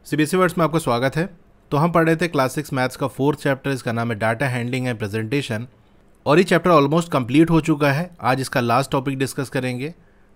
CBSE words में आपका स्वागत है। तो हम पढ़ रहे थे क्लास 6 मैथ्स का 4th चैप्टर, इसका नाम है डाटा हैंडलिंग एंड प्रेजेंटेशन, और ये चैप्टर ऑलमोस्ट कंप्लीट हो चुका है। आज इसका लास्ट टॉपिक डिस्कस करेंगे।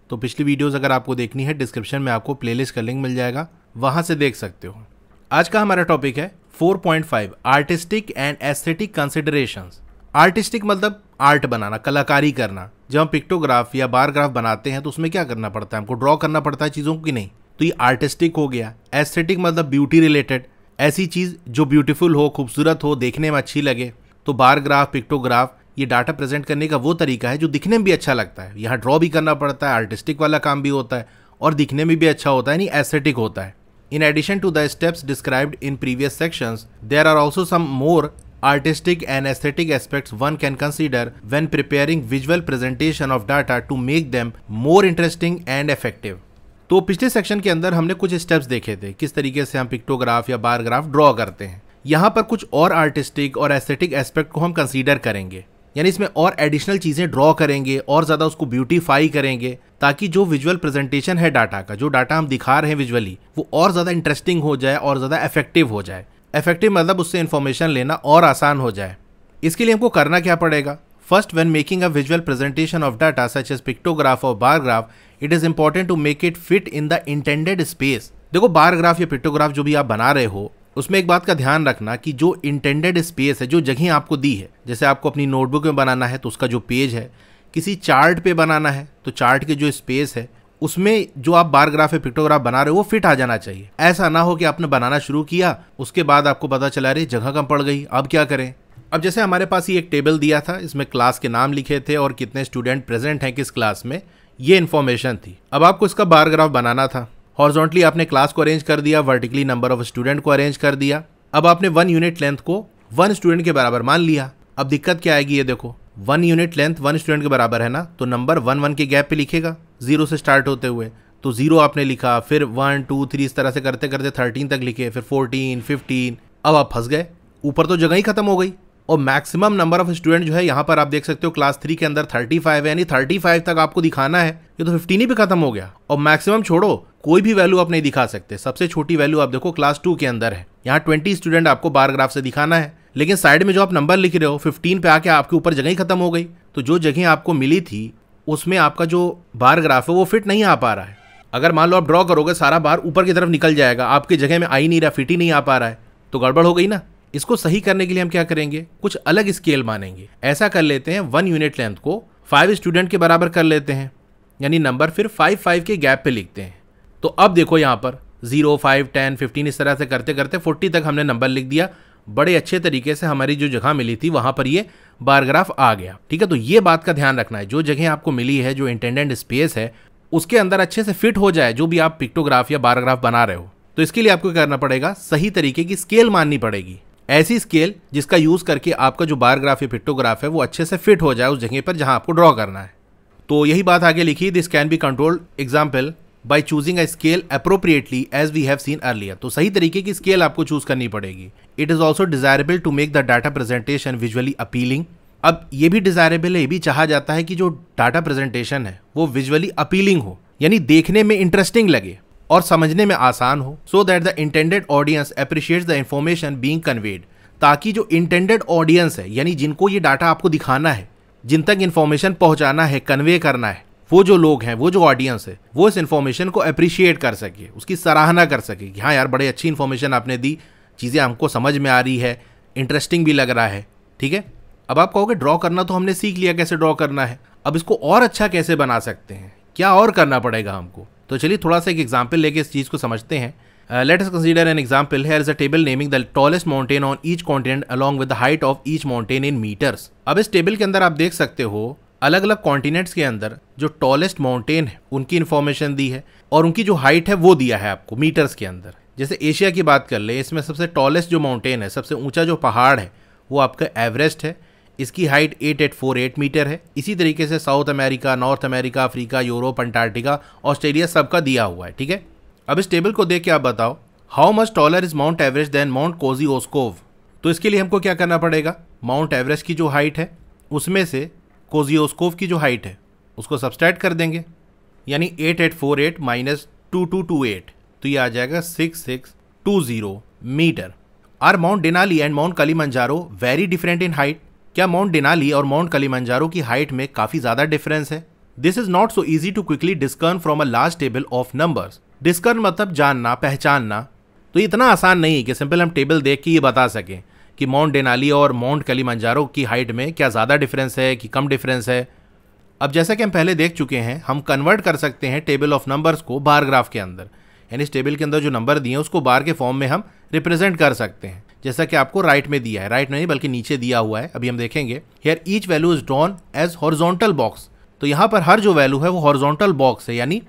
तो पिछली वीडियोस अगर आपको देखनी है, डिस्क्रिप्शन में आपको प्लेलिस्ट का लिंक मिल जाएगा, वहाँ से देख सकते हो। आज का हमारा टॉपिक है 4.5 artistic and aesthetic considerations. Artistic मतलब आर्ट बनाना, कलाकारी करना। जब हम पिक्टोग्राफ या बार ग्राफ बनाते हैं तो उसमें क्या करना पड़ता है, हमको ड्रॉ करना पड़ता है चीज़ों की, नहीं। तो ये आर्टिस्टिक हो गया। एस्थेटिक मतलब ब्यूटी रिलेटेड, ऐसी चीज़ जो ब्यूटीफुल हो, खूबसूरत हो, देखने में अच्छी लगे। तो बार ग्राफ, पिक्टोग्राफ ये डाटा प्रेजेंट करने का वो तरीका है जो दिखने में भी अच्छा लगता है। यहाँ ड्रॉ भी करना पड़ता है, आर्टिस्टिक वाला काम भी होता है और दिखने में भी अच्छा होता है, यानी एस्थेटिक होता है। In addition to the steps described in previous sections, there are also some more artistic and aesthetic aspects one can consider when preparing visual presentation of data to make them more interesting and effective. तो पिछले section के अंदर हमने कुछ steps देखे थे, किस तरीके से हम पिक्टोग्राफ या बार ग्राफ ड्रॉ करते हैं। यहाँ पर कुछ और आर्टिस्टिक और एस्थेटिक एस्पेक्ट को हम कंसीडर करेंगे, यानी इसमें और एडिशनल चीज़ें ड्रॉ करेंगे और ज़्यादा उसको ब्यूटीफाई करेंगे, ताकि जो विजुअल प्रेजेंटेशन है डाटा का, जो डाटा हम दिखा रहे हैं विजुअली, वो और ज़्यादा इंटरेस्टिंग हो जाए और ज़्यादा इफेक्टिव हो जाए। इफेक्टिव मतलब उससे इन्फॉर्मेशन लेना और आसान हो जाए। इसके लिए हमको करना क्या पड़ेगा? First, when making a visual presentation of data such as pictograph और bar graph, it is important to make it fit in the intended space. देखो, बार ग्राफ या पिक्टोग्राफ जो भी आप बना रहे हो, उसमें एक बात का ध्यान रखना कि जो इंटेंडेड स्पेस है, जो जगह आपको दी है, जैसे आपको अपनी नोटबुक में बनाना है तो उसका जो पेज है, किसी चार्ट पे बनाना है तो चार्ट के जो स्पेस है उसमें जो आप बार ग्राफ या पिक्टोग्राफ बना रहे हो वो फिट आ जाना चाहिए। ऐसा ना हो कि आपने बनाना शुरू किया, उसके बाद आपको पता चला रही जगह कम पड़ गई, अब क्या करें। अब जैसे हमारे पास ये एक टेबल दिया था, इसमें क्लास के नाम लिखे थे और कितने स्टूडेंट प्रेजेंट हैं किस क्लास में, ये इन्फॉर्मेशन थी। अब आपको इसका बार ग्राफ बनाना था। हॉरिजॉन्टली आपने क्लास को अरेंज कर दिया, वर्टिकली नंबर ऑफ स्टूडेंट को अरेंज कर दिया। अब आपने 1 यूनिट लेंथ को 1 स्टूडेंट के बराबर मान लिया। अब दिक्कत क्या आएगी, ये देखो, 1 यूनिट लेंथ 1 स्टूडेंट के बराबर है ना, तो नंबर 1 1 के गैप पे लिखेगा, 0 से स्टार्ट होते हुए। तो 0 आपने लिखा, फिर 1 2 3 इस तरह से करते करते 13 तक लिखे, फिर 14 15। अब आप फंस गए, ऊपर तो जगह ही खत्म हो गई। और मैक्सिमम नंबर ऑफ स्टूडेंट जो है यहाँ पर आप देख सकते हो क्लास 3 के अंदर 35 है, यानी 35 तक आपको दिखाना है। ये तो 15 ही पे खत्म हो गया। और मैक्सिमम छोड़ो, कोई भी वैल्यू आप नहीं दिखा सकते। सबसे छोटी वैल्यू आप देखो क्लास 2 के अंदर है, यहाँ 20 स्टूडेंट आपको बार ग्राफ से दिखाना है, लेकिन साइड में जो आप नंबर लिख रहे हो 15 पे आके आपके ऊपर जगह ही खत्म हो गई। तो जो जगह आपको मिली थी उसमें आपका जो बार ग्राफ है वो फिट नहीं आ पा रहा है। अगर मान लो आप ड्रॉ करोगे, सारा बार ऊपर की तरफ निकल जाएगा, आपकी जगह में आ ही नहीं रहा, फिट ही नहीं आ पा रहा है, तो गड़बड़ हो गई ना। इसको सही करने के लिए हम क्या करेंगे, कुछ अलग स्केल मानेंगे। ऐसा कर लेते हैं, 1 यूनिट लेंथ को 5 स्टूडेंट के बराबर कर लेते हैं, यानी नंबर फिर 5 5 के गैप पे लिखते हैं। तो अब देखो यहाँ पर 0 5 10 15 इस तरह से करते करते 40 तक हमने नंबर लिख दिया। बड़े अच्छे तरीके से हमारी जो जगह मिली थी वहाँ पर ये बार ग्राफ आ गया। ठीक है, तो ये बात का ध्यान रखना है, जो जगह आपको मिली है, जो इंटेंडेड स्पेस है, उसके अंदर अच्छे से फिट हो जाए जो भी आप पिक्टोग्राफ या बार ग्राफ बना रहे हो। तो इसके लिए आपको करना पड़ेगा, सही तरीके की स्केल माननी पड़ेगी। ऐसी स्केल जिसका यूज करके आपका जो बार ग्राफ या पिक्टोग्राफ है वो अच्छे से फिट हो जाए उस जगह पर जहां आपको ड्रॉ करना है। तो यही बात आगे लिखी, this can be controlled example by choosing a scale appropriately as we have seen earlier. तो सही तरीके की स्केल आपको चूज करनी पड़ेगी। It is also desirable to make the data presentation visually appealing. अब ये भी डिजायरेबल है, ये भी चाहा जाता है कि जो डाटा प्रेजेंटेशन है वो विजुअली अपीलिंग हो, यानी देखने में इंटरेस्टिंग लगे और समझने में आसान हो, so that the intended audience appreciates the information being conveyed. ताकि जो इंटेंडेड ऑडियंस है, यानी जिनको ये डाटा आपको दिखाना है, जिन तक इन्फॉर्मेशन पहुंचाना है, कन्वे करना है, वो जो लोग हैं, वो जो ऑडियंस है, वो इस इन्फॉर्मेशन को अप्रिशिएट कर सके, उसकी सराहना कर सके कि हाँ यार, बड़े अच्छी इन्फॉर्मेशन आपने दी, चीज़ें हमको समझ में आ रही है, इंटरेस्टिंग भी लग रहा है। ठीक है, अब आप कहोगे ड्रॉ करना तो हमने सीख लिया कैसे ड्रॉ करना है, अब इसको और अच्छा कैसे बना सकते हैं, क्या और करना पड़ेगा हमको। तो चलिए थोड़ा सा एक एग्जाम्पल लेके इस चीज़ को समझते हैं। Let us consider an example. Here is a table naming the tallest mountain on each continent along with the height of each mountain in meters. अब इस टेबल के अंदर आप देख सकते हो अलग अलग कॉन्टिनेंट्स के अंदर जो टॉलेस्ट माउंटेन है उनकी इन्फॉर्मेशन दी है और उनकी जो हाइट है वो दिया है आपको मीटर्स के अंदर। जैसे एशिया की बात कर ले, इसमें सबसे टॉलेस्ट जो माउंटेन है, सबसे ऊंचा जो पहाड़ है वो आपका एवरेस्ट है। इसकी हाइट 8848 मीटर है। इसी तरीके से south America, north America, Africa, Europe, Antarctica, Australia सबका दिया हुआ है। ठीक है, अब इस टेबल को देख के आप बताओ, how much taller is mount Everest than mount Kosciuszko. तो इसके लिए हमको क्या करना पड़ेगा, माउंट एवरेस्ट की जो हाइट है उसमें से कोजिओस्कोव की जो हाइट है उसको सब्सट्रैक्ट कर देंगे, यानी 8848 माइनस 2228, तो ये आ जाएगा 66 20 metre. Are mount Denali and mount Kilimanjaro very different in height? क्या माउंट डेनाली और माउंट कलिमंजारो की हाइट में काफी ज्यादा डिफरेंस है? This is not so easy to quickly discern from a large table of numbers. Discern मतलब जानना, पहचानना। तो इतना आसान नहीं कि सिंपल हम टेबल देख के ये बता सकें कि माउंट डेनाली और माउंट कलिमंजारो की हाइट में क्या ज़्यादा डिफरेंस है कि कम डिफरेंस है। अब जैसा कि हम पहले देख चुके हैं, हम कन्वर्ट कर सकते हैं टेबल ऑफ नंबर्स को बार ग्राफ के अंदर, यानी इस टेबल के अंदर जो नंबर दिए हैं उसको बार के फॉर्म में हम रिप्रेजेंट कर सकते हैं, जैसा कि आपको राइट में दिया है। राइट नहीं बल्कि नीचे दिया हुआ है, अभी हम देखेंगे। Here each value is drawn as horizontal box. तो यहाँ पर हर जो वैल्यू है वो हॉरिजॉन्टल बॉक्स है, यानी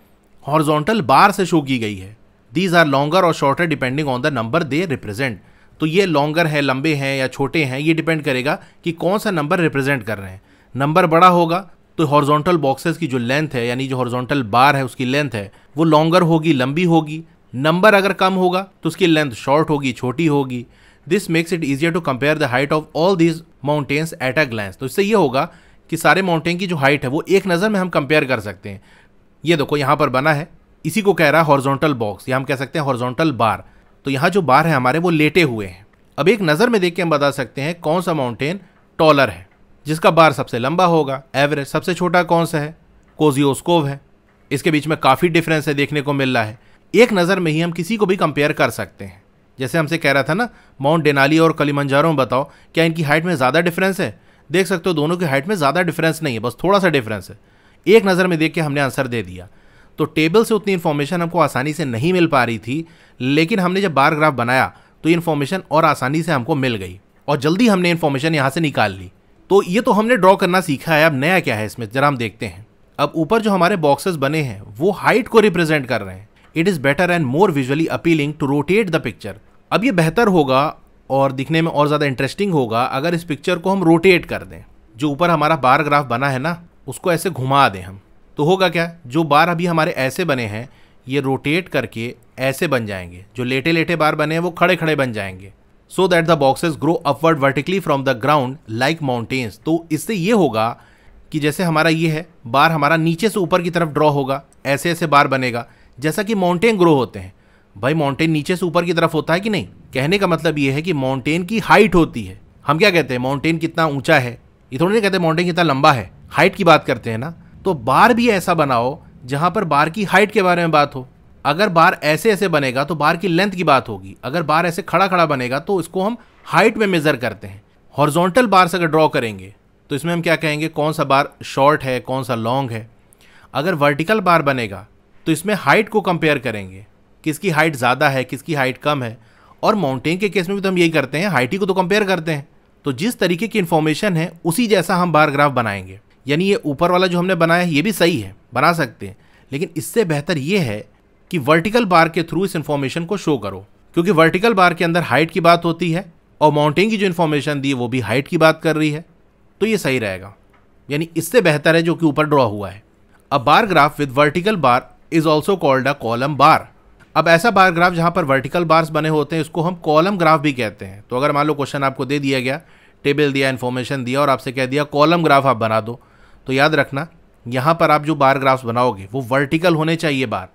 हॉरिजॉन्टल बार से शो की गई है। दीज आर लॉन्गर और shorter depending on the number they represent. तो ये लॉन्गर है, लंबे हैं या छोटे हैं, ये डिपेंड करेगा कि कौन सा नंबर रिप्रेजेंट कर रहे हैं। नंबर बड़ा होगा तो हॉरिजॉन्टल बॉक्सेस की जो लेंथ है, यानी जो हॉरिजॉन्टल बार है उसकी लेंथ है वो लॉन्गर होगी, लंबी होगी। नंबर अगर कम होगा तो उसकी लेंथ शॉर्ट होगी, छोटी होगी। This makes it easier to compare the height of all these mountains at a glance. तो इससे ये होगा कि सारे माउंटेन की जो हाइट है वो एक नज़र में हम कंपेयर कर सकते हैं। ये देखो यहाँ पर बना है, इसी को कह रहा है हॉरिजॉन्टल बॉक्स, या हम कह सकते हैं हॉरिजॉन्टल बार। तो यहाँ जो बार है हमारे वो लेटे हुए हैं। अब एक नज़र में देख के हम बता सकते हैं कौन सा माउंटेन टॉलर है, जिसका बार सबसे लंबा होगा। एवरेज सबसे छोटा कौन सा है? कोजियोस्कोव है। इसके बीच में काफ़ी डिफरेंस है देखने को मिल रहा है। एक नज़र में ही हम किसी को भी कंपेयर कर सकते हैं। जैसे हमसे कह रहा था ना, माउंट डेनाली और कलिमंजारो में बताओ क्या इनकी हाइट में ज़्यादा डिफरेंस है? देख सकते हो दोनों की हाइट में ज़्यादा डिफरेंस नहीं है, बस थोड़ा सा डिफरेंस है। एक नज़र में देख के हमने आंसर दे दिया। तो टेबल से उतनी इन्फॉर्मेशन हमको आसानी से नहीं मिल पा रही थी, लेकिन हमने जब बार ग्राफ बनाया तो इन्फॉर्मेशन और आसानी से हमको मिल गई और जल्दी हमने इन्फॉर्मेशन यहाँ से निकाल ली। तो ये तो हमने ड्रॉ करना सीखा है। अब नया क्या है इसमें ज़रा हम देखते हैं। अब ऊपर जो हमारे बॉक्सेस बने हैं वो हाइट को रिप्रेजेंट कर रहे हैं। It is better and more visually appealing to rotate the picture. अब ये बेहतर होगा और दिखने में और ज़्यादा इंटरेस्टिंग होगा अगर इस पिक्चर को हम रोटेट कर दें। जो ऊपर हमारा बार ग्राफ बना है ना, उसको ऐसे घुमा दें हम, तो होगा क्या, जो बार अभी हमारे ऐसे बने हैं ये रोटेट करके ऐसे बन जाएंगे। जो लेटे लेटे बार बने हैं वो खड़े खड़े बन जाएंगे। So that the boxes grow upward vertically from the ground like mountains. तो इससे ये होगा कि जैसे हमारा ये है बार, हमारा नीचे से ऊपर की तरफ ड्रॉ होगा, ऐसे ऐसे बार बनेगा जैसा कि माउंटेन ग्रो होते हैं। भाई माउंटेन नीचे से ऊपर की तरफ होता है कि नहीं? कहने का मतलब ये है कि माउंटेन की हाइट होती है। हम क्या कहते हैं, माउंटेन कितना ऊंचा है, ये थोड़ी नहीं कहते माउंटेन कितना लंबा है, हाइट की बात करते हैं ना। तो बार भी ऐसा बनाओ जहां पर बार की हाइट के बारे में बात हो। अगर बार ऐसे ऐसे बनेगा तो बार की लेंथ की बात होगी। अगर बार ऐसे खड़ा खड़ा बनेगा तो इसको हम हाइट में मेजर करते हैं। हॉरिजॉन्टल बार से अगर ड्रॉ करेंगे तो इसमें हम क्या कहेंगे, कौन सा बार शॉर्ट है, कौन सा लॉन्ग है। अगर वर्टिकल बार बनेगा तो इसमें हाइट को कंपेयर करेंगे, किसकी हाइट ज़्यादा है, किसकी हाइट कम है। और माउंटेन के केस में भी तो हम यही करते हैं, हाइट ही को तो कंपेयर करते हैं। तो जिस तरीके की इन्फॉर्मेशन है उसी जैसा हम बार ग्राफ बनाएंगे। यानी ये ऊपर वाला जो हमने बनाया है ये भी सही है, बना सकते हैं, लेकिन इससे बेहतर ये है कि वर्टिकल बार के थ्रू इस इन्फॉर्मेशन को शो करो, क्योंकि वर्टिकल बार के अंदर हाइट की बात होती है और माउंटेन की जो इन्फॉर्मेशन दी है वो भी हाइट की बात कर रही है। तो ये सही रहेगा, यानी इससे बेहतर है जो कि ऊपर ड्रॉ हुआ है। A bar graph with vertical bar is also called a column bar. अब ऐसा बार ग्राफ जहाँ पर वर्टिकल बार्स बने होते हैं इसको हम कॉलम ग्राफ भी कहते हैं। तो अगर मान लो क्वेश्चन आपको दे दिया गया, टेबल दिया, इन्फॉर्मेशन दिया और आपसे कह दिया कॉलम ग्राफ आप बना दो, तो याद रखना यहाँ पर आप जो बार ग्राफ्स बनाओगे वो वर्टिकल होने चाहिए bar.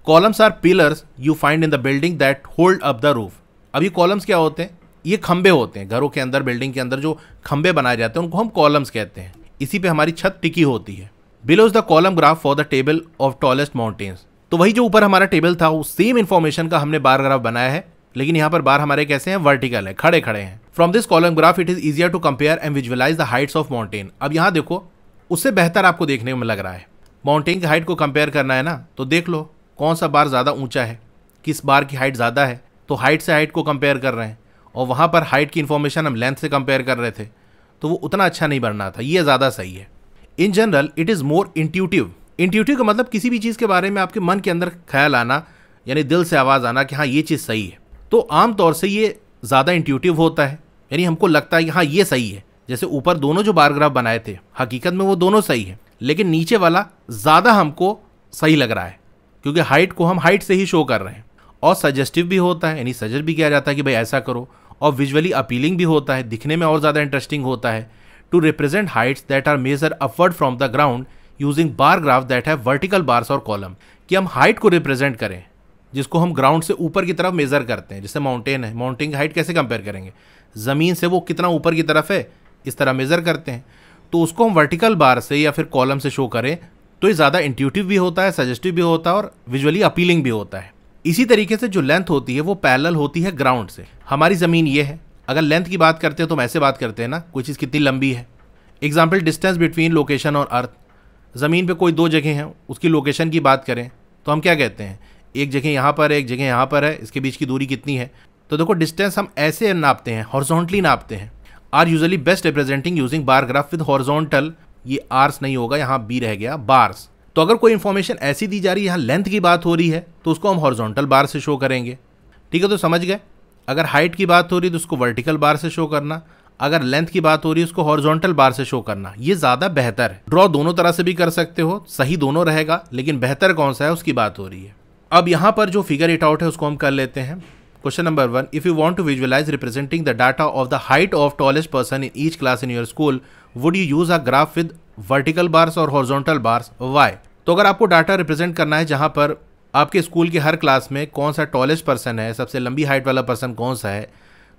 Columns are pillars you find in the building that hold up the roof. अब ये कॉलम्स क्या होते हैं? ये खंबे होते हैं। घरों के अंदर, बिल्डिंग के अंदर जो खंबे बनाए जाते हैं उनको हम कॉलम्स कहते हैं। इसी पे हमारी छत टिकी होती है। Below is the column graph for the table of tallest mountains. तो वही जो ऊपर हमारा टेबल था उस सेम इन्फॉर्मेशन का हमने बार ग्राफ बनाया है, लेकिन यहाँ पर बार हमारे कैसे हैं, वर्टिकल है, खड़े खड़े हैं। From this column graph it is easier to compare and visualize the heights of mountain. अब यहाँ देखो, उससे बेहतर आपको देखने में लग रहा है। माउंटेन की हाइट को कंपेयर करना है ना, तो देख लो कौन सा बार ज़्यादा ऊंचा है, किस बार की हाइट ज़्यादा है। तो हाइट से हाइट को कंपेयर कर रहे हैं, और वहाँ पर हाइट की इन्फॉर्मेशन हम लेंथ से कंपेयर कर रहे थे, तो वो उतना अच्छा नहीं बनना था। ये ज़्यादा सही है। In general it is more intuitive. Intuitive का मतलब किसी भी चीज़ के बारे में आपके मन के अंदर ख्याल आना, यानी दिल से आवाज़ आना कि हाँ ये चीज़ सही है। तो आमतौर से ये ज़्यादा इंट्यूटिव होता है, यानी हमको लगता है कि हाँ ये सही है। जैसे ऊपर दोनों जो बार ग्राफ बनाए थे हकीकत में वो दोनों सही है, लेकिन नीचे वाला ज़्यादा हमको सही लग रहा है क्योंकि हाइट को हम हाइट से ही शो कर रहे हैं। और सजेस्टिव भी होता है, यानी सजेस्ट भी किया जाता है कि भाई ऐसा करो। और विजुअली अपीलिंग भी होता है, दिखने में और ज़्यादा इंटरेस्टिंग होता है। To represent heights that are measure upward from the ground using bar graph that have vertical bars और कॉलम, कि हम हाइट को रिप्रेजेंट करें जिसको हम ग्राउंड से ऊपर की तरफ मेजर करते हैं। जैसे माउंटेन है, माउंटेन की हाइट कैसे कंपेयर करेंगे, ज़मीन से वो कितना ऊपर की तरफ है इस तरह मेजर करते हैं। तो उसको हम वर्टिकल बार से या फिर कॉलम से शो करें तो ये ज़्यादा इंट्यूटिव भी होता है, सजेस्टिव भी होता है और विजुअली अपीलिंग भी होता है। इसी तरीके से जो लेंथ होती है वो पैरेलल होती है ग्राउंड से। हमारी ज़मीन ये है, अगर लेंथ की बात करते हैं तो हम ऐसे बात करते हैं ना, कोई चीज़ कितनी लंबी है। एग्जाम्पल, डिस्टेंस बिटवीन लोकेशन और अर्थ। ज़मीन पे कोई दो जगह हैं, उसकी लोकेशन की बात करें तो हम क्या कहते हैं, एक जगह यहाँ पर है, एक जगह यहाँ पर है, इसके बीच की दूरी कितनी है। तो देखो डिस्टेंस हम ऐसे नापते हैं, हॉरिजॉन्टली नापते हैं। Are usually best representing using bar graph with horizontal, ये आर्स नहीं होगा, यहाँ बी रह गया, बार्स। तो अगर कोई इन्फॉर्मेशन ऐसी दी जा रही है, यहाँ लेंथ की बात हो रही है, तो उसको हम हॉरिजॉन्टल बार से शो करेंगे। ठीक है, तो समझ गए। अगर हाइट की बात हो रही है तो उसको वर्टिकल बार से शो करना, अगर लेंथ की बात हो रही है उसको हॉरिजॉन्टल बार से शो करना, ये ज़्यादा बेहतर है। ड्रॉ दोनों तरह से भी कर सकते हो, सही दोनों रहेगा, लेकिन बेहतर कौन सा है उसकी बात हो रही है। अब यहाँ पर जो फिगर इट आउट है उसको हम कर लेते हैं। Question number 1, if you want to visualize representing the data of the height of tallest person in each class in your school, would you use a graph with vertical bars और horizontal bars, why? तो अगर आपको data represent करना है जहाँ पर आपके school के हर क्लास में कौन सा टॉलेस्ट पर्सन है, सबसे लंबी हाइट वाला पर्सन कौन सा है,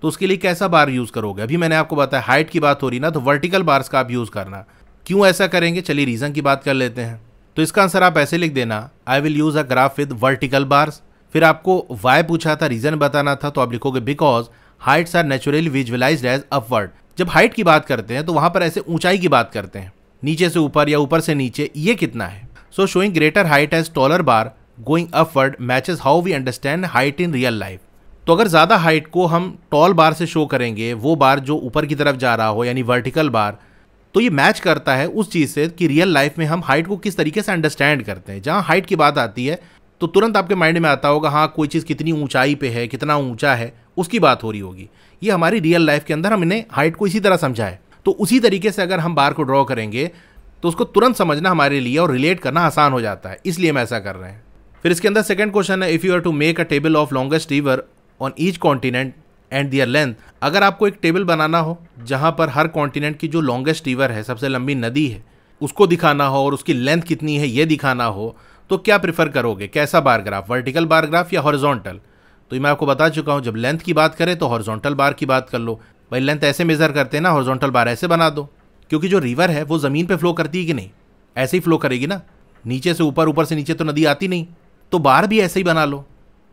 तो उसके लिए कैसा बार यूज़ करोगे। अभी मैंने आपको बताया हाइट की बात हो रही ना, तो वर्टिकल बार्स का आप यूज़ करना। क्यों ऐसा करेंगे, चलिए रीज़न की बात कर लेते हैं। तो इसका आंसर आप ऐसे लिख देना, I will use a graph with vertical bars. फिर आपको वाई पूछा था, रीज़न बताना था, तो आप लिखोगे because heights are naturally visualized as upward. जब हाइट की बात करते हैं तो वहाँ पर ऐसे ऊंचाई की बात करते हैं, नीचे से ऊपर या ऊपर से नीचे, ये कितना है। So showing greater height as taller bar going upward matches how we understand height in real life. तो अगर ज़्यादा हाइट को हम टॉल बार से शो करेंगे, वो बार जो ऊपर की तरफ जा रहा हो यानी वर्टिकल बार, तो ये मैच करता है उस चीज़ से कि रियल लाइफ में हम हाइट को किस तरीके से अंडरस्टैंड करते हैं। जहाँ हाइट की बात आती है तो तुरंत आपके माइंड में आता होगा हाँ कोई चीज़ कितनी ऊंचाई पे है, कितना ऊंचा है, उसकी बात हो रही होगी। ये हमारी रियल लाइफ के अंदर हमने हाइट को इसी तरह समझा है। तो उसी तरीके से अगर हम बार को ड्रॉ करेंगे तो उसको तुरंत समझना हमारे लिए और रिलेट करना आसान हो जाता है, इसलिए हम ऐसा कर रहे हैं। फिर इसके अंदर सेकंड क्वेश्चन है, if you are to make a table of longest river on each continent and their length. अगर आपको एक टेबल बनाना हो जहाँ पर हर कॉन्टिनेंट की जो लॉन्गेस्ट रिवर है, सबसे लंबी नदी है, उसको दिखाना हो और उसकी लेंथ कितनी है ये दिखाना हो, तो क्या प्रेफर करोगे, कैसा bar graph, vertical bar graph या हॉरिजॉन्टल? तो ये मैं आपको बता चुका हूँ, जब लेंथ की बात करें तो हॉरिजॉन्टल बार की बात कर लो। भाई लेंथ ऐसे मेजर करते हैं ना, हॉरिजॉन्टल बार ऐसे बना दो, क्योंकि जो रिवर है वो ज़मीन पे फ्लो करती है कि नहीं, ऐसे ही फ्लो करेगी ना, नीचे से ऊपर, ऊपर से नीचे तो नदी आती नहीं, तो बार भी ऐसे ही बना लो।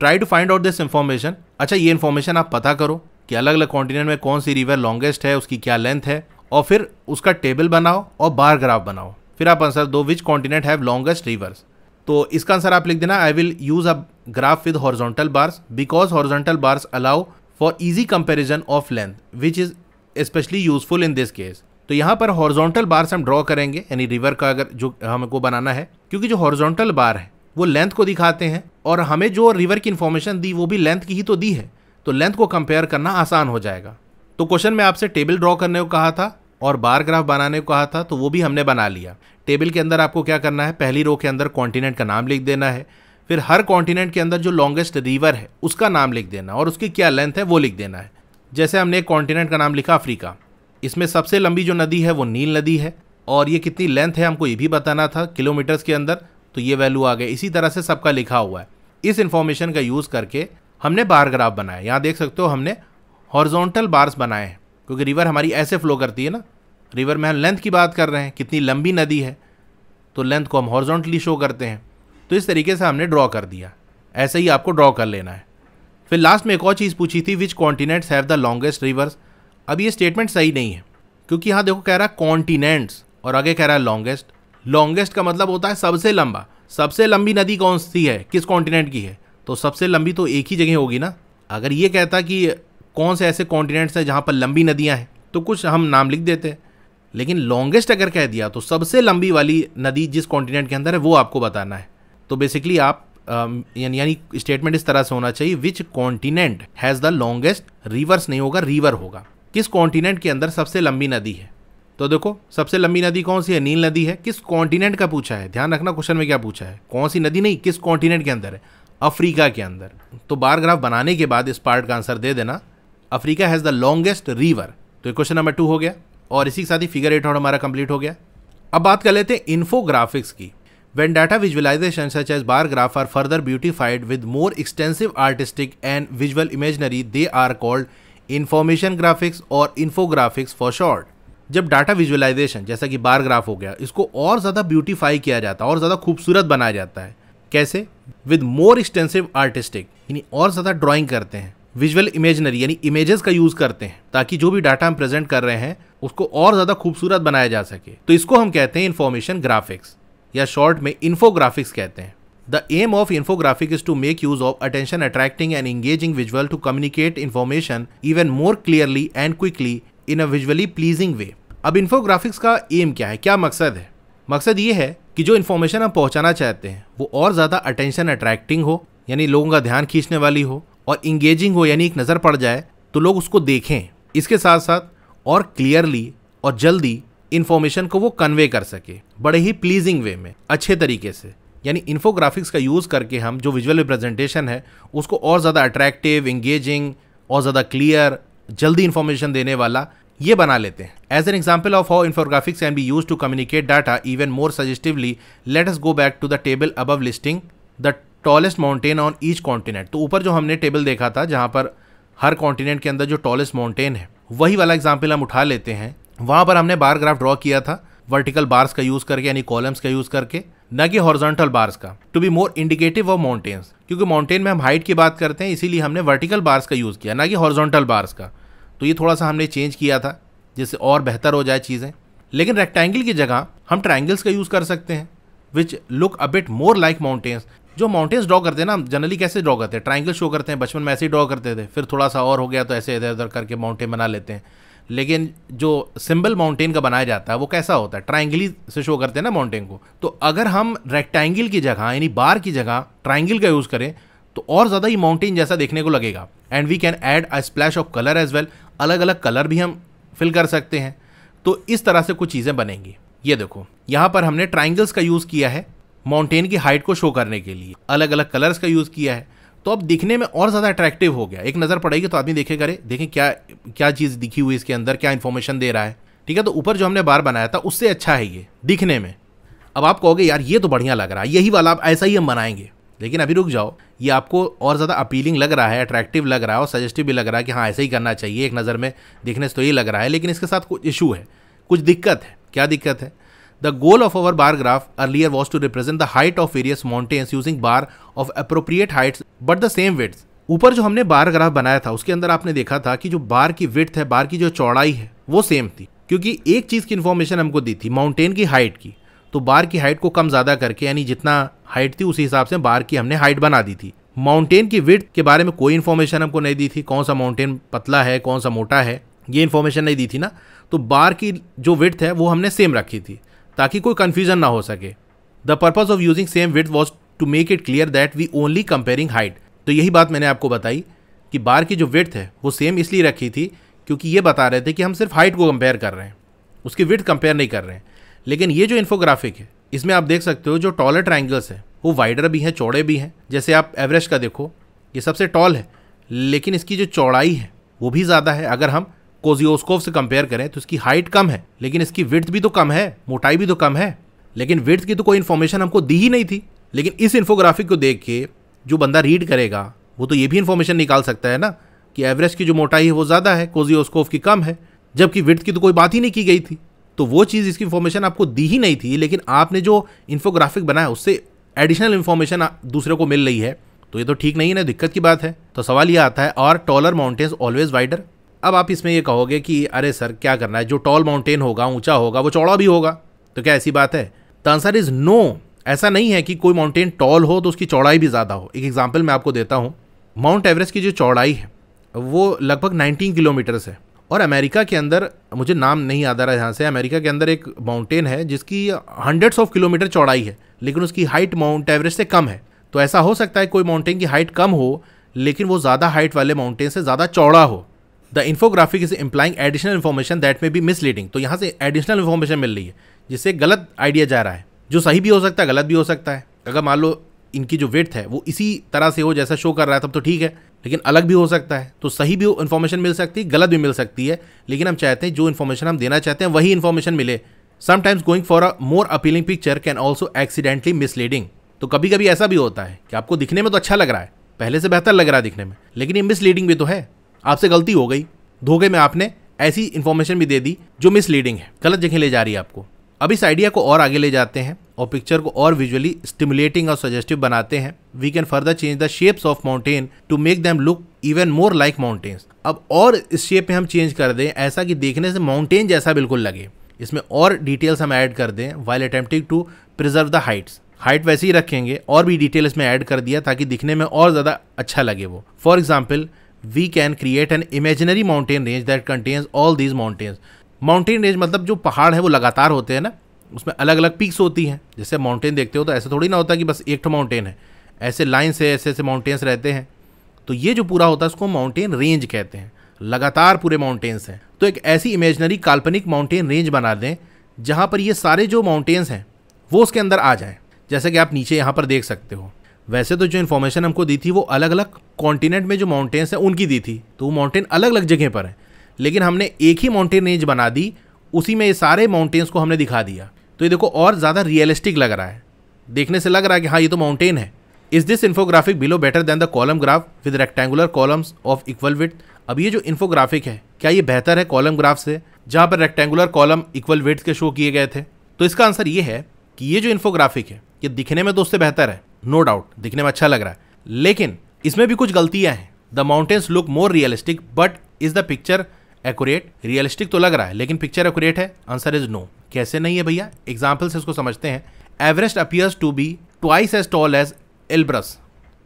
Try to find out this information. अच्छा, ये इन्फॉर्मेशन आप पता करो कि अलग अलग कॉन्टिनेंट में कौन सी रिवर लॉन्गेस्ट है, उसकी क्या लेंथ है, और फिर उसका टेबल बनाओ और बार ग्राफ बनाओ। फिर आप आंसर दो, which continent have longest reverse. तो इसका आंसर आप लिख देना, I will use a graph with horizontal bars because horizontal bars allow for easy comparison of length which is specially useful in this case. तो यहाँ पर horizontal bars हम draw करेंगे, यानी रिवर का अगर जो हमको बनाना है, क्योंकि जो हॉरिजॉन्टल बार है वो लेंथ को दिखाते हैं और हमें जो रिवर की इन्फॉर्मेशन दी वो भी लेंथ की ही तो दी है, तो लेंथ को कंपेयर करना आसान हो जाएगा। तो क्वेश्चन में आपसे टेबल ड्रॉ करने को कहा था और बार ग्राफ बनाने को कहा था, तो वो भी हमने बना लिया। टेबल के अंदर आपको क्या करना है, पहली रो के अंदर कॉन्टिनेंट का नाम लिख देना है, फिर हर कॉन्टिनेंट के अंदर जो लॉन्गेस्ट रिवर है उसका नाम लिख देना और उसकी क्या लेंथ है वो लिख देना है। जैसे हमने एक कॉन्टिनेंट का नाम लिखा अफ्रीका, इसमें सबसे लंबी जो नदी है वो नील नदी है और ये कितनी लेंथ है हमको ये भी बताना था किलोमीटर्स के अंदर, तो ये वैल्यू आ गई। इसी तरह से सबका लिखा हुआ है। इस इन्फॉर्मेशन का यूज़ करके हमने बार ग्राफ बनाया। यहाँ देख सकते हो हमने हॉरिजॉन्टल बार्स बनाए हैं, क्योंकि रिवर हमारी ऐसे फ्लो करती है ना, रिवर में हम लेंथ की बात कर रहे हैं, कितनी लंबी नदी है, तो लेंथ को हम हॉरिजॉन्टली शो करते हैं। तो इस तरीके से हमने ड्रॉ कर दिया, ऐसे ही आपको ड्रॉ कर लेना है। फिर लास्ट में एक और चीज़ पूछी थी, which continents have the longest rivers. अब ये स्टेटमेंट सही नहीं है, क्योंकि यहाँ देखो कह रहा है कॉन्टिनेंट्स और आगे कह रहा है लॉन्गेस्ट। लॉन्गेस्ट का मतलब होता है सबसे लंबा। सबसे लंबी नदी कौन सी है, किस कॉन्टिनेंट की है, तो सबसे लंबी तो एक ही जगह होगी ना। अगर ये कहता कि कौन से ऐसे कॉन्टिनेंट्स हैं जहाँ पर लंबी नदियाँ हैं, तो कुछ हम नाम लिख देते, लेकिन लॉन्गेस्ट अगर कह दिया तो सबसे लंबी वाली नदी जिस कॉन्टिनेंट के अंदर है वो आपको बताना है। तो बेसिकली आप यानी स्टेटमेंट इस तरह से होना चाहिए, which continent has the longest reverse नहीं होगा, रिवर होगा। किस कॉन्टिनेंट के अंदर सबसे लंबी नदी है, तो देखो सबसे लंबी नदी कौन सी है, नील नदी है। किस कॉन्टिनेंट का पूछा है, ध्यान रखना क्वेश्चन में क्या पूछा है, कौन सी नदी नहीं, किस कॉन्टिनेंट के अंदर है, अफ्रीका के अंदर। तो बार ग्राफ बनाने के बाद इस पार्ट का आंसर दे देना, Africa has the longest river. तो क्वेश्चन नंबर 2 हो गया और इसी के साथ ही फिगर 8 और हमारा कंप्लीट हो गया। अब बात कर लेते हैं इन्फोग्राफिक्स की। When data visualization such as bar graph are further beautified with more extensive artistic and visual imagery, they are called information graphics और infographics for short. जब डाटा विजुअलाइजेशन जैसा कि बार ग्राफ हो गया, इसको और ज़्यादा ब्यूटीफाई किया जाता है और ज़्यादा खूबसूरत बनाया जाता है। कैसे? विद मोर एक्सटेंसिव आर्टिस्टिक, यानी और ज़्यादा ड्राइंग करते हैं, विजुअल इमेजनरी यानी इमेजेस का यूज़ करते हैं ताकि जो भी डाटा हम प्रेजेंट कर रहे हैं उसको और ज़्यादा खूबसूरत बनाया जा सके। तो इसको हम कहते हैं इन्फॉर्मेशन ग्राफिक्स या शॉर्ट में इन्फोग्राफिक्स कहते हैं। The aim of infographic is to make use of attention attracting and engaging visual to communicate information even more clearly and quickly in a visually pleasing way. अब infographics का M क्या है, क्या मकसद है? मकसद ये है कि जो इन्फॉर्मेशन हम पहुंचाना चाहते हैं वो और ज़्यादा अटेंशन अट्रैक्टिंग हो, यानी लोगों का ध्यान खींचने वाली हो, और इंगेजिंग हो, यानी एक नज़र पड़ जाए तो लोग उसको देखें। इसके साथ साथ और क्लियरली और जल्दी इन्फॉर्मेशन को वो कन्वे कर सके बड़े ही प्लीजिंग वे में, अच्छे तरीके से। यानी इन्फोग्राफिक्स का यूज़ करके हम जो विजुअल रिप्रेजेंटेशन है उसको और ज़्यादा अट्रैक्टिव, इंगेजिंग और ज़्यादा क्लियर, जल्दी इन्फॉर्मेशन देने वाला ये बना लेते हैं। As an example of how infographics can be use to communicate data even more suggestively, let us go back to the table above listing the tallest mountain on each continent. तो ऊपर जो हमने टेबल देखा था जहाँ पर हर continent के अंदर जो टॉलेस्ट माउंटेन है, वही वाला एग्जाम्पल हम उठा लेते हैं। वहाँ पर हमने बार ग्राफ ड्रॉ किया था वर्टिकल बार्स का यूज़ करके, यानी कॉलम्स का यूज़ करके, न कि हॉरिजॉन्टल बार्स का, to be more indicative of mountains. क्योंकि माउंटेन में हम हाइट की बात करते हैं, इसीलिए हमने वर्टिकल बार्स का यूज़ किया, ना कि हॉरिजॉन्टल बार्स का। तो ये थोड़ा सा हमने चेंज किया था जिससे और बेहतर हो जाए चीज़ें। लेकिन रेक्टेंगल की जगह हम ट्रायंगल्स का यूज़ कर सकते हैं which look a bit more like mountains. जो माउंटेन्स ड्रॉ करते हैं ना, हम जनरली कैसे ड्रॉ करते हैं? ट्रायंगल शो करते हैं, बचपन में ऐसे ही ड्रॉ करते थे, फिर थोड़ा सा और हो गया तो ऐसे इधर उधर करके माउंटेन बना लेते हैं। लेकिन जो सिंबल माउंटेन का बनाया जाता है वो कैसा होता है? ट्रायंगल से शो करते हैं ना माउंटेन को। तो अगर हम रेक्टेंगल की जगह यानी बार की जगह ट्रायंगल का यूज़ करें तो और ज़्यादा ही माउंटेन जैसा देखने को लगेगा। And we can add a splash of colour as well, अलग अलग कलर भी हम फिल कर सकते हैं। तो इस तरह से कुछ चीज़ें बनेंगी। ये देखो, यहाँ पर हमने ट्रायंगल्स का यूज़ किया है माउंटेन की हाइट को शो करने के लिए, अलग अलग कलर्स का यूज़ किया है, तो अब दिखने में और ज़्यादा अट्रैक्टिव हो गया। एक नज़र पड़ेगी तो आदमी देखे करे, देखें क्या क्या चीज़ दिखी हुई इसके अंदर, क्या इन्फॉर्मेशन दे रहा है। ठीक है, तो ऊपर जो हमने बार बनाया था उससे अच्छा है ये दिखने में। अब आप कहोगे यार ये तो बढ़िया लग रहा है, यही वाला आप ऐसा ही हम बनाएंगे। लेकिन अभी रुक जाओ, ये आपको और ज़्यादा अपीलिंग लग रहा है, अट्रैक्टिव लग रहा है और सजेस्टिव भी लग रहा है कि हाँ ऐसे ही करना चाहिए, एक नज़र में देखने से तो ये लग रहा है। लेकिन इसके साथ कुछ इशू है, कुछ दिक्कत है। क्या दिक्कत है? The goal of our bar graph earlier was to represent the height of various mountains using bar of appropriate heights but the same widths. ऊपर जो हमने बार ग्राफ बनाया था उसके अंदर आपने देखा था कि जो बार की विड्थ है, बार की जो चौड़ाई है वो सेम थी, क्योंकि एक चीज़ की इन्फॉर्मेशन हमको दी थी माउंटेन की हाइट की। तो बार की हाइट को कम ज़्यादा करके, यानी जितना हाइट थी उसी हिसाब से बार की हमने हाइट बना दी थी। माउंटेन की विड्थ के बारे में कोई इन्फॉर्मेशन हमको नहीं दी थी, कौन सा माउंटेन पतला है कौन सा मोटा है, ये इन्फॉर्मेशन नहीं दी थी ना। तो बार की जो विड्थ है वो हमने सेम रखी थी ताकि कोई कन्फ्यूजन ना हो सके। The purpose of using same width was to make it clear that we only comparing height. तो यही बात मैंने आपको बताई कि बार की जो विड्थ है वो सेम इसलिए रखी थी क्योंकि ये बता रहे थे कि हम सिर्फ हाइट को कंपेयर कर रहे हैं, उसकी विड्थ कंपेयर नहीं कर रहे हैं। लेकिन ये जो इन्फोग्राफिक है इसमें आप देख सकते हो जो टॉलर ट्रायंगल्स है वो वाइडर भी हैं, चौड़े भी हैं। जैसे आप एवरेस्ट का देखो, ये सबसे टॉल है लेकिन इसकी जो चौड़ाई है वो भी ज़्यादा है। अगर हम कोजियोस्कोप से कंपेयर करें तो इसकी हाइट कम है लेकिन इसकी विड्थ भी तो कम है, मोटाई भी तो कम है। लेकिन विड्थ की तो कोई इन्फॉर्मेशन हमको दी ही नहीं थी। लेकिन इस इन्फोग्राफिक को देख के जो बंदा रीड करेगा वो तो ये भी इन्फॉर्मेशन निकाल सकता है ना कि एवरेस्ट की जो मोटाई है वो ज़्यादा है, कोजियोस्कोप की कम है, जबकि विड्थ की तो कोई बात ही नहीं की गई थी। तो वो चीज़ इसकी इन्फॉर्मेशन आपको दी ही नहीं थी, लेकिन आपने जो इन्फोग्राफिक बनाया उससे एडिशनल इन्फॉर्मेशन दूसरे को मिल रही है, तो ये तो ठीक नहीं है ना, दिक्कत की बात है। तो सवाल ये आता है, और टॉलर माउंटेन्स ऑलवेज वाइडर। अब आप इसमें ये कहोगे कि अरे सर क्या करना है, जो टॉल माउंटेन होगा, ऊंचा होगा, वो चौड़ा भी होगा, तो क्या ऐसी बात है? The answer is no. ऐसा नहीं है कि कोई माउंटेन टॉल हो तो उसकी चौड़ाई भी ज़्यादा हो। एक एग्जाम्पल मैं आपको देता हूँ। माउंट एवरेस्ट की जो चौड़ाई है वो लगभग 19 किलोमीटर्स है। और अमेरिका के अंदर, मुझे नाम नहीं याद आ रहा है यहाँ से, अमेरिका के अंदर एक माउंटेन है जिसकी हंड्रेड्स ऑफ किलोमीटर चौड़ाई है लेकिन उसकी हाइट माउंट एवरेस्ट से कम है। तो ऐसा हो सकता है कोई माउंटेन की हाइट कम हो लेकिन वो ज़्यादा हाइट वाले माउंटेन से ज़्यादा चौड़ा हो। The infographic is implying additional information that में बी मिसलीडिंग। तो यहाँ से एडिशनल इन्फॉर्मेशन मिल रही है जिससे गलत आइडिया जा रहा है, जो सही भी हो सकता है गलत भी हो सकता है। अगर मान लो इनकी जो विड्थ है वो इसी तरह से हो जैसा शो कर रहा है तब तो ठीक है, लेकिन अलग भी हो सकता है। तो सही भी इन्फॉर्मेशन मिल सकती है, गलत भी मिल सकती है। लेकिन हम चाहते हैं जो इन्फॉर्मेशन हम देना चाहते हैं वही इन्फॉर्मेशन मिले, sometimes going for a more appealing picture can also accidentally misleading. तो कभी कभी ऐसा भी होता है कि आपको दिखने में तो अच्छा लग रहा है, पहले से बेहतर लग रहा है दिखने में, लेकिन ये मिसलीडिंग भी तो है। आपसे गलती हो गई, धोखे में आपने ऐसी इंफॉर्मेशन भी दे दी जो मिसलीडिंग है, गलत जगह ले जा रही है आपको। अब इस आइडिया को और आगे ले जाते हैं और पिक्चर को और विजुअली स्टिमुलेटिंग और सजेस्टिव बनाते हैं। We can further change the shapes of mountain to make them look even more like mountains. अब और इस शेप में हम चेंज कर दें ऐसा कि देखने से माउंटेन जैसा बिल्कुल लगे। इसमें और डिटेल्स हम ऐड कर दें while attempting to preserve the heights. Height वैसे ही रखेंगे, और भी डिटेल इसमें ऐड कर दिया ताकि दिखने में और ज़्यादा अच्छा लगे वो। For example, we can create an imaginary mountain range that contains all these mountains. Mountain range मतलब जो पहाड़ है वो लगातार होते हैं ना, उसमें अलग अलग पीक्स होती हैं। जैसे माउंटेन देखते हो तो ऐसा थोड़ी ना होता कि बस एक तो माउंटेन है, ऐसे लाइन से ऐसे ऐसे माउंटेन्स रहते हैं। तो ये जो पूरा होता है उसको माउंटेन रेंज कहते हैं, लगातार पूरे माउंटेन्स हैं। तो एक ऐसी इमेजिनरी काल्पनिक माउंटेन रेंज बना दें जहाँ पर ये सारे जो माउंटेन्स हैं वो उसके अंदर आ जाएं। जैसे कि आप नीचे यहाँ पर देख सकते हो। वैसे तो जो इन्फॉर्मेशन हमको दी थी वो अलग अलग कॉन्टिनेंट में जो माउंटेन्स हैं उनकी दी थी, तो वो माउंटेन अलग अलग जगह पर हैं, लेकिन हमने एक ही माउंटेन रेंज बना दी, उसी में ये सारे माउंटेन्स को हमने दिखा दिया। तो ये देखो और ज़्यादा रियलिस्टिक लग रहा है, देखने से लग रहा है कि हाँ ये तो माउंटेन है। Is this infographic below better than the column graph with rectangular columns of equal width. अब ये जो इन्फोग्राफिक है क्या ये बेहतर है कॉलम ग्राफ से जहाँ पर रेक्टेंगुलर कॉलम इक्वल विड्थ के शो किए गए थे? तो इसका आंसर ये है कि ये जो इन्फोग्राफिक है ये दिखने में तो उससे बेहतर है, नो डाउट दिखने में अच्छा लग रहा है, लेकिन इसमें भी कुछ गलतियां हैं। The mountains look more realistic but is the picture accurate. Realistic तो लग रहा है लेकिन पिक्चर एक्यूरेट है? Answer is no. कैसे नहीं है भैया? एग्जाम्पल से इसको समझते हैं। Everest appears to be twice as tall as Elbrus.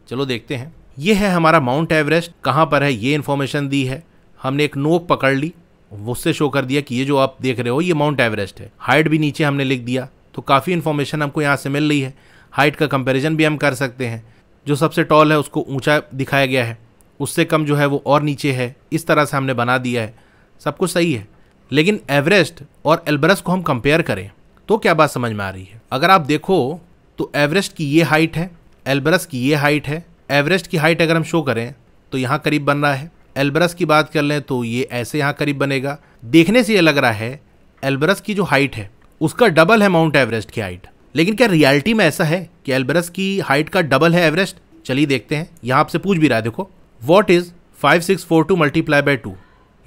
चलो देखते हैं। ये है हमारा माउंट एवरेस्ट, कहाँ पर है ये इन्फॉर्मेशन दी है। हमने एक नोक पकड़ ली, उससे शो कर दिया कि ये जो आप देख रहे हो ये माउंट एवरेस्ट है। हाइट भी नीचे हमने लिख दिया, तो काफ़ी इन्फॉर्मेशन हमको यहाँ से मिल रही है। हाइट का कंपैरिजन भी हम कर सकते हैं, जो सबसे टॉल है उसको ऊंचा दिखाया गया है, उससे कम जो है वो और नीचे है। इस तरह से हमने बना दिया है, सब कुछ सही है। लेकिन एवरेस्ट और एल्ब्रस को हम कंपेयर करें तो क्या बात समझ में आ रही है? अगर आप देखो तो एवरेस्ट की ये हाइट है, एल्ब्रस की ये हाइट है। एवरेस्ट की हाइट अगर हम शो करें तो यहाँ करीब बन रहा है, एल्ब्रस की बात कर लें तो ये ऐसे यहाँ करीब बनेगा। देखने से ये लग रहा है एल्ब्रस की जो हाइट है उसका डबल है माउंट एवरेस्ट की हाइट, लेकिन क्या रियलिटी में ऐसा है कि एल्ब्रस की हाइट का डबल है एवरेस्ट? चलिए देखते हैं। यहाँ आपसे पूछ भी रहा है, देखो व्हाट इज 5642 मल्टीप्लाई बाय 2,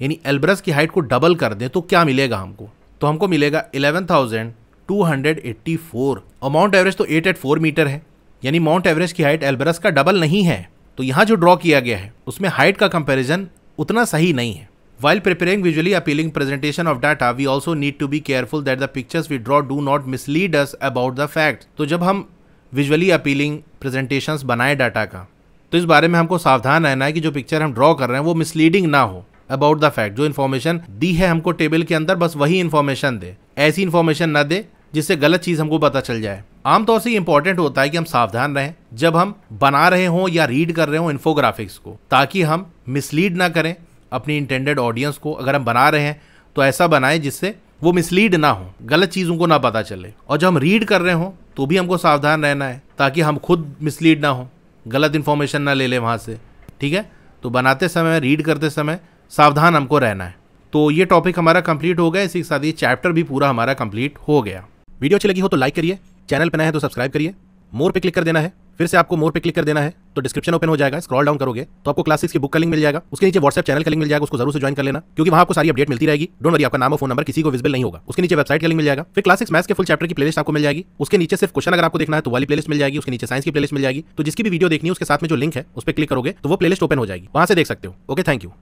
यानी एल्ब्रस की हाइट को डबल कर दें तो क्या मिलेगा हमको? तो हमको मिलेगा 11,284 और माउंट एवरेस्ट तो 884 मीटर है, यानी माउंट एवरेस्ट की हाइट एल्ब्रस का डबल नहीं है। तो यहाँ जो ड्रॉ किया गया है उसमें हाइट का कंपैरिजन उतना सही नहीं है। While preparing visually appealing presentation of data, we also need to be careful that the pictures we draw do not mislead us about the facts. तो जब हम visually appealing presentations बनाए डाटा का, तो इस बारे में हमको सावधान रहना है कि जो पिक्चर हम ड्रॉ कर रहे हैं वो मिसलीडिंग ना हो अबाउट द फैक्ट। जो इन्फॉर्मेशन दी है हमको टेबल के अंदर बस वही इन्फॉर्मेशन दे, ऐसी इन्फॉर्मेशन ना दे जिससे गलत चीज़ हमको पता चल जाए। आमतौर से इंपॉर्टेंट होता है कि हम सावधान रहें जब हम बना रहे हों या रीड कर रहे हों इन्फोग्राफिक्स को, ताकि हम मिसलीड ना करें अपनी इंटेंडेड ऑडियंस को। अगर हम बना रहे हैं तो ऐसा बनाएं जिससे वो मिसलीड ना हो, गलत चीज़ों को ना पता चले। और जब हम रीड कर रहे हों तो भी हमको सावधान रहना है ताकि हम खुद मिसलीड ना हो, गलत इन्फॉर्मेशन ना ले लें वहाँ से। ठीक है, तो बनाते समय, रीड करते समय सावधान हमको रहना है। तो ये टॉपिक हमारा कंप्लीट हो गया, इसी के साथ ये चैप्टर भी पूरा हमारा कंप्लीट हो गया। वीडियो अच्छी लगी हो तो लाइक करिए, चैनल पर नए हैं तो सब्सक्राइब करिए, मोर पे क्लिक कर देना है। फिर से आपको मोर पे क्लिक कर देना है तो डिस्क्रिप्शन ओपन हो जाएगा, स्क्रॉल डाउन करोगे तो आपको क्लास 6 की बुक का लिंक मिल जाएगा, उसके नीचे व्हाट्सएप चैनल का लिंक मिल जाएगा, उसको जरूर से ज्वाइन कर लेना क्योंकि वहां आपको सारी अपडेट मिलती रहेगी। डोंट वरी, आपका नाम और फोन नंबर किसी को विजिबल नहीं होगा। उसके नीचे वेबसाइट का लिंक मिल जाएगा, फिर क्लास 6 मैथ्स के फुल चैप्टर की प्लेलिस्ट आपको मिल जाएगी, उसके नीचे सिर्फ क्वेश्चन अगर आपको देखना है तो वाली प्लेलिस्ट मिल जाएगी, उसके नीचे साइंस की प्लेलिस्ट मिल जाएगी। तो जिसकी भी वीडियो देखनी है उसके साथ में जो लिंक है उस पर क्लिक करोगे तो वो प्लेलिस्ट ओपन हो जाएगी, वहां से देख सकते हो। Okay, thank you.